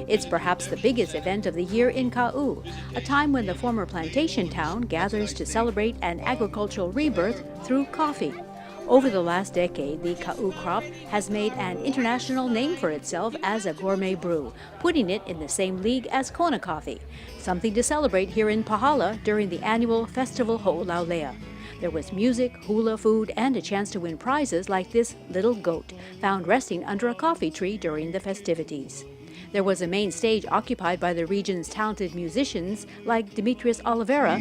It's perhaps the biggest event of the year in Ka'u, a time when the former plantation town gathers to celebrate an agricultural rebirth through coffee. Over the last decade, the Ka'u crop has made an international name for itself as a gourmet brew, putting it in the same league as Kona coffee, something to celebrate here in Pahala during the annual Festival Ho'olaulea. There was music, hula, food, and a chance to win prizes like this little goat, found resting under a coffee tree during the festivities. There was a main stage occupied by the region's talented musicians like Demetrius Oliveira.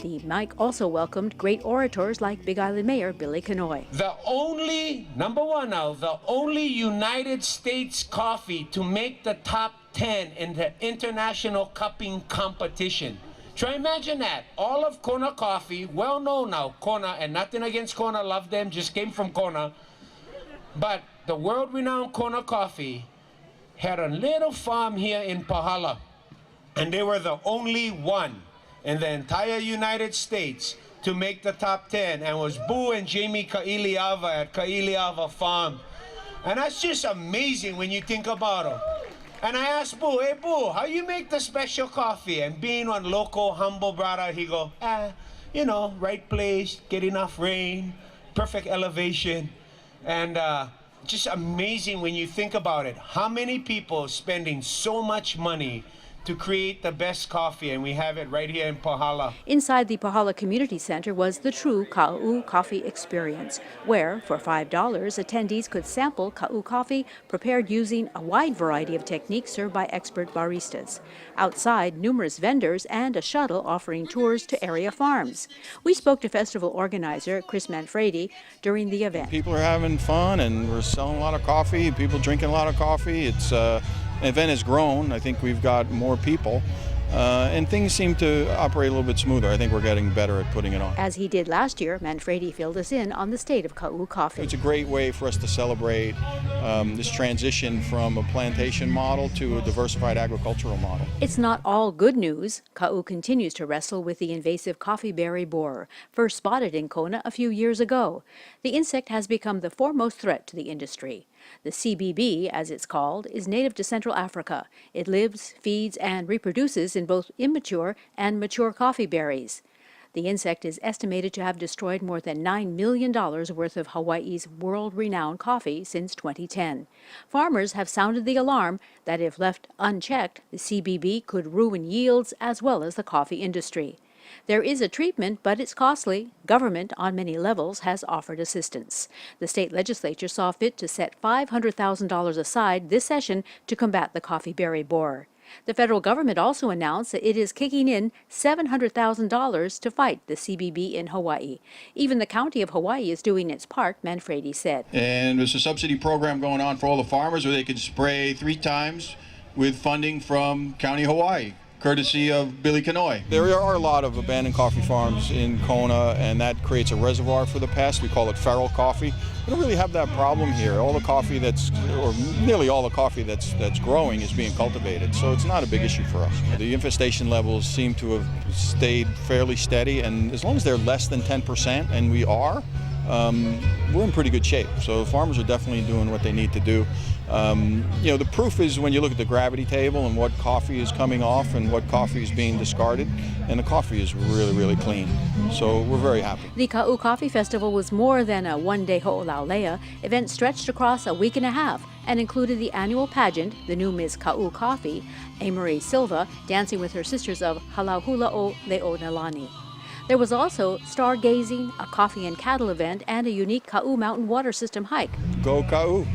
The mic also welcomed great orators like Big Island Mayor Billy Kenoi. The only United States coffee to make the top 10 in the international cupping competition. Try imagine that. All of Kona coffee, well known now, Kona, and nothing against Kona, love them, just came from Kona. But the world-renowned Kona coffee had a little farm here in Pahala, and they were the only one in the entire United States to make the top 10, and was Boo and Jamie Kailiava at Kailiava Farm. And that's just amazing when you think about them. And I asked Boo, hey Boo, how you make the special coffee? And being one local, humble brother, he go, you know, right place, get enough rain, perfect elevation. And just amazing when you think about it. How many people spending so much money to create the best coffee, and we have it right here in Pahala. Inside the Pahala Community Center was the true Ka'u coffee experience, where for $5 attendees could sample Ka'u coffee prepared using a wide variety of techniques served by expert baristas. Outside, numerous vendors and a shuttle offering tours to area farms. We spoke to festival organizer Chris Manfredi during the event. People are having fun, and we're selling a lot of coffee, people drinking a lot of coffee. It's the event has grown. I think we've got more people, and things seem to operate a little bit smoother. I think we're getting better at putting it on. As he did last year, Manfredi filled us in on the state of Ka'u coffee. It's a great way for us to celebrate this transition from a plantation model to a diversified agricultural model. It's not all good news. Ka'u continues to wrestle with the invasive coffee berry borer, first spotted in Kona a few years ago. The insect has become the foremost threat to the industry. The CBB, as it's called, is native to Central Africa. It lives, feeds, and reproduces in both immature and mature coffee berries. The insect is estimated to have destroyed more than $9 million worth of Hawaii's world-renowned coffee since 2010. Farmers have sounded the alarm that if left unchecked, the CBB could ruin yields as well as the coffee industry. There is a treatment, but it's costly. Government, on many levels, has offered assistance. The state legislature saw fit to set $500,000 aside this session to combat the coffee berry borer. The federal government also announced that it is kicking in $700,000 to fight the CBB in Hawaii. Even the county of Hawaii is doing its part, Manfredi said. And there's a subsidy program going on for all the farmers where they can spray 3 times with funding from County Hawaii, courtesy of Billy Kenoi. There are a lot of abandoned coffee farms in Kona, and that creates a reservoir for the pest. We call it feral coffee. We don't really have that problem here. All the coffee or nearly all the coffee that's growing is being cultivated, so it's not a big issue for us. The infestation levels seem to have stayed fairly steady, and as long as they're less than 10%, and we are, we're in pretty good shape. So farmers are definitely doing what they need to do. You know, the proof is when you look at the gravity table and what coffee is coming off and what coffee is being discarded, and the coffee is really, really clean. So we're very happy. The Ka'u Coffee Festival was more than a one-day ho'olaulea. Event stretched across a week and a half and included the annual pageant, the new Miss Ka'u Coffee, Amarie Silva, dancing with her sisters of Halahula o Le'onalani. There was also stargazing, a coffee and cattle event, and a unique Ka'u mountain water system hike. Go Ka'u!